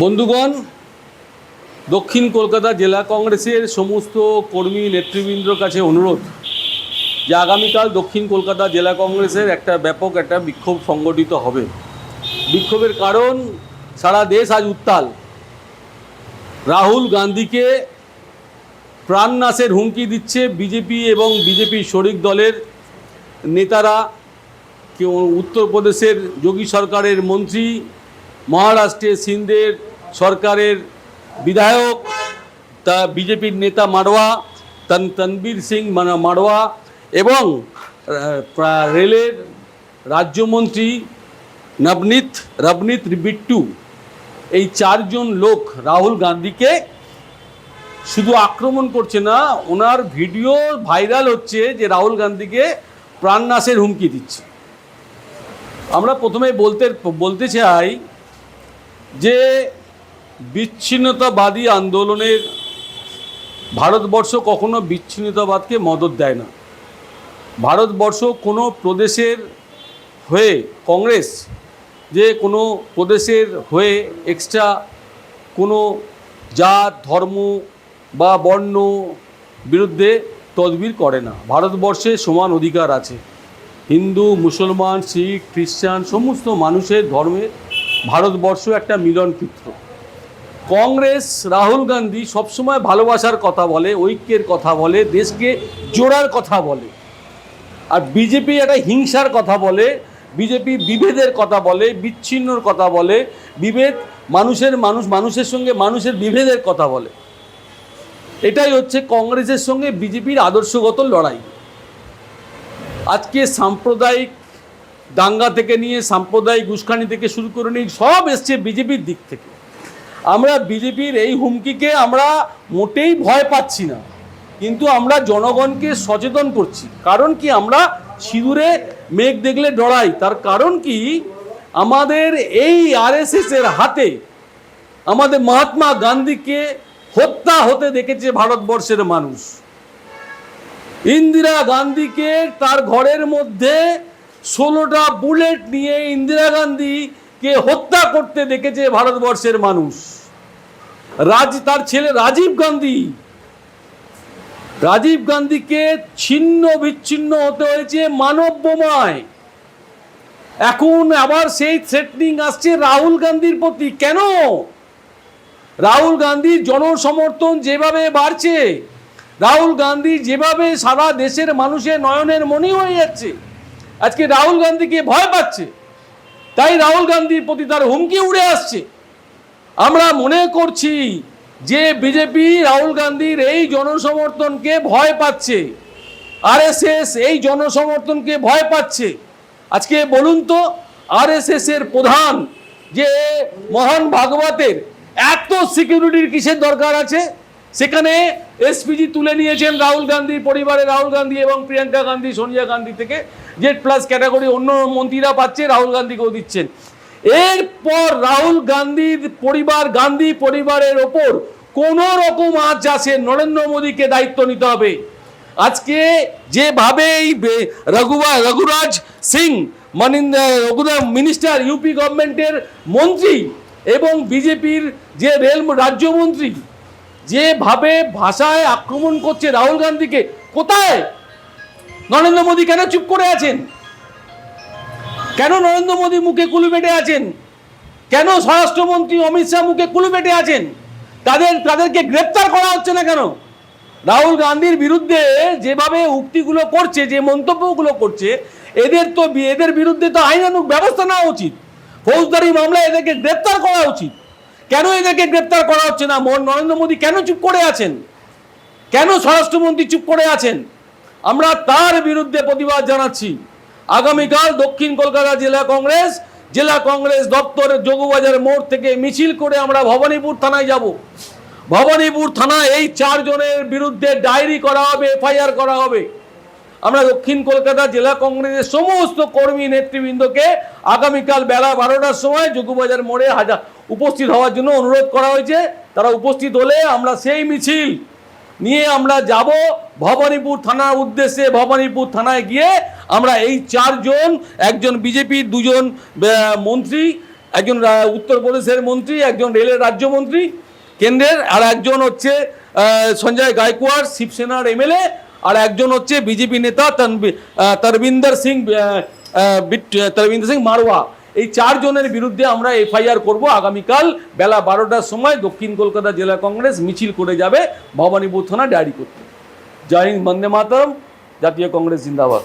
বন্ধুগণ, দক্ষিণ কলকাতা জেলা কংগ্রেসের সমস্ত কর্মী নেতৃবৃন্দর কাছে অনুরোধ যে আগামীকাল দক্ষিণ কলকাতা জেলা কংগ্রেসের একটা ব্যাপক বিক্ষোভ সংগঠিত হবে। বিক্ষোভের কারণ, সারা দেশ আজ উত্তাল। রাহুল গান্ধীকে প্রাণনাশের হুমকি দিচ্ছে বিজেপি এবং বিজেপির শরিক দলের নেতারা। কেউ উত্তরপ্রদেশের যোগী সরকারের মন্ত্রী, মহারাষ্ট্রের সিন্ধের সরকারের বিধায়ক, তা বিজেপির নেতা মারওয়া তনবীর সিং মারওয়া এবং রেলের রাজ্যমন্ত্রী রবনীত বিট্টু, এই চারজন লোক রাহুল গান্ধীকে শুধু আক্রমণ করছে না, ওনার ভিডিও ভাইরাল হচ্ছে যে রাহুল গান্ধীকে প্রাণনাশের হুমকি দিচ্ছে। আমরা প্রথমে বলতে চাই যে বিচ্ছিন্নতাবাদী আন্দোলনের ভারতবর্ষ কখনো বিচ্ছিন্নতাবাদকে মদদ দেয় না। ভারতবর্ষ কোনো প্রদেশের হয়ে কংগ্রেস যে কোনো প্রদেশের হয়ে এক্সট্রা কোনো জাত, ধর্ম বা বর্ণ বিরুদ্ধে তদবির করে না। ভারতবর্ষে সমান অধিকার আছে। হিন্দু, মুসলমান, শিখ, খ্রিস্টান সমস্ত মানুষের ধর্মে ভারতবর্ষ একটা মিলন ক্ষেত্র। কংগ্রেস, রাহুল গান্ধী সবসময় ভালোবাসার কথা বলে, ঐক্যের কথা বলে, দেশকে জোড়ার কথা বলে। আর বিজেপি একটা হিংসার কথা বলে, বিজেপি বিভেদের কথা বলে, বিচ্ছিন্নর কথা বলে, মানুষের সঙ্গে মানুষের বিভেদের কথা বলে। এটাই হচ্ছে কংগ্রেসের সঙ্গে বিজেপির আদর্শগত লড়াই। আজকে সাম্প্রদায়িক দাঙ্গা থেকে নিয়ে সাম্প্রদায়িক উস্কানি থেকে শুরু করে নিয়ে সব এসছে বিজেপির দিক থেকে। আমরা বিজেপির এই হুমকিকে আমরা মোটেই ভয় পাচ্ছি না, কিন্তু আমরা জনগণকে সচেতন করছি। কারণ কি, আমরা সিঁদুরে মেঘ দেখলে ডরাই। তার কারণ কি, আমাদের এই আরএসএস এর হাতে আমাদের মহাত্মা গান্ধীকে হত্যা হতে দেখেছে ভারতবর্ষের মানুষ। ইন্দিরা গান্ধীকে তার ঘরের মধ্যে 16টা বুলেট নিয়ে ইন্দিরা গান্ধীকে হত্যা করতে দেখেছে ভারতবর্ষের মানুষ। তার ছেলে রাজীব গান্ধীকে ছিন্ন বিচ্ছিন্ন হতে হয়েছে মানব বোমায়। এখন আবার সেই থ্রেটনিং আসছে রাহুল গান্ধীর প্রতি। কেন? রাহুল গান্ধীর জনসমর্থন যেভাবে বাড়ছে, রাহুল গান্ধী যেভাবে সারা দেশের মানুষের নয়নের মণি হয়ে যাচ্ছে, আজকে রাহুল গান্ধীকে ভয় পাচ্ছে। তাই রাহুল গান্ধীর প্রতি তার হুমকি উড়ে আসছে। আমরা মনে করছি যে বিজেপি রাহুল গান্ধীর এই জনসমর্থনকে ভয় পাচ্ছে, আরএসএস এই জনসমর্থনকে ভয় পাচ্ছে। আজকে বলুন তো, আরএসএস এর প্রধান যে মোহন ভাগবতের এত সিকিউরিটির কিসের দরকার আছে? সেখানে এসপিজি তুলে নিয়েছেন রাহুল গান্ধীর পরিবারে, রাহুল গান্ধী এবং প্রিয়াঙ্কা গান্ধী, সোনিয়া গান্ধী থেকে জেড প্লাস ক্যাটাগরি অন্য মন্ত্রীরা পাচ্ছে, রাহুল গান্ধীকেও দিচ্ছেন। এরপর রাহুল গান্ধীর পরিবার, গান্ধী পরিবারের ওপর কোনো রকম আঁচ আসে, নরেন্দ্র মোদীকে দায়িত্ব নিতে হবে। আজকে যেভাবে এই রঘুরাজ সিং মিনিস্টার, ইউপি গভর্নমেন্টের মন্ত্রী এবং বিজেপির যে রেল রাজ্যমন্ত্রী যেভাবে ভাষায় আক্রমণ করছে রাহুল গান্ধীকে, কোথায় নরেন্দ্র মোদী? কেন চুপ করে আছেন? কেন নরেন্দ্র মোদী মুখে কুলু বেটে আছেন? কেন স্বরাষ্ট্রমন্ত্রী অমিত শাহ মুখে কুলু বেটে আছেন? তাদেরকে গ্রেপ্তার করা হচ্ছে না কেন? রাহুল গান্ধীর বিরুদ্ধে যেভাবে উক্তিগুলো করছে, যে মন্তব্যগুলো করছে, এদের বিরুদ্ধে তো আইনানুগ ব্যবস্থা নেওয়া উচিত। ফৌজদারি মামলায় এদেরকে গ্রেপ্তার করা উচিত। কেন এদেরকে গ্রেপ্তার করা হচ্ছে না? নরেন্দ্র মোদী কেন চুপ করে আছেন? কেন স্বরাষ্ট্রমন্ত্রী চুপ করে আছেন? আমরা তার বিরুদ্ধে প্রতিবাদ জানাচ্ছি। আগামীকাল দক্ষিণ কলকাতা জেলা কংগ্রেস দপ্তরের যোগবাজার মোড় থেকে মিছিল করে আমরা ভবানীপুর থানায় যাব। ভবানীপুর থানায় এই 4 জনের বিরুদ্ধে ডায়েরি করা হবে, এফআইআর করা হবে। আমরা দক্ষিণ কলকাতা জেলা কংগ্রেসের সমস্ত কর্মী নেতৃবৃন্দকে আগামীকাল বেলা 12টার সময় যোগবাজার মোড়ে উপস্থিত হওয়ার জন্য অনুরোধ করা হয়েছে। তারা উপস্থিত হলে আমরা সেই মিছিল নিয়ে আমরা যাব ভবানীপুর থানার উদ্দেশ্যে। ভবানীপুর থানায় গিয়ে আমরা এই 4 জন, একজন বিজেপির 2 জন মন্ত্রী, একজন উত্তরপ্রদেশের মন্ত্রী, একজন রেলের রাজ্যমন্ত্রী কেন্দ্রের, আর একজন হচ্ছে সঞ্জয় গায়কোয়াড় শিবসেনার এমএলএ, আর একজন হচ্ছে বিজেপি নেতা তরবিন্দর সিং মারওয়া। এই 4 জনের বিরুদ্ধে আমরা এফআইআর করব। আগামীকাল বেলা 12টার সময় দক্ষিণ কলকাতা জেলা কংগ্রেস মিছিল করে যাবে ভবানীপুর থানা ডায়েরি করতে। জয় হিন্দ, বন্দে মাতরম, জাতীয় কংগ্রেস জিন্দাবাদ।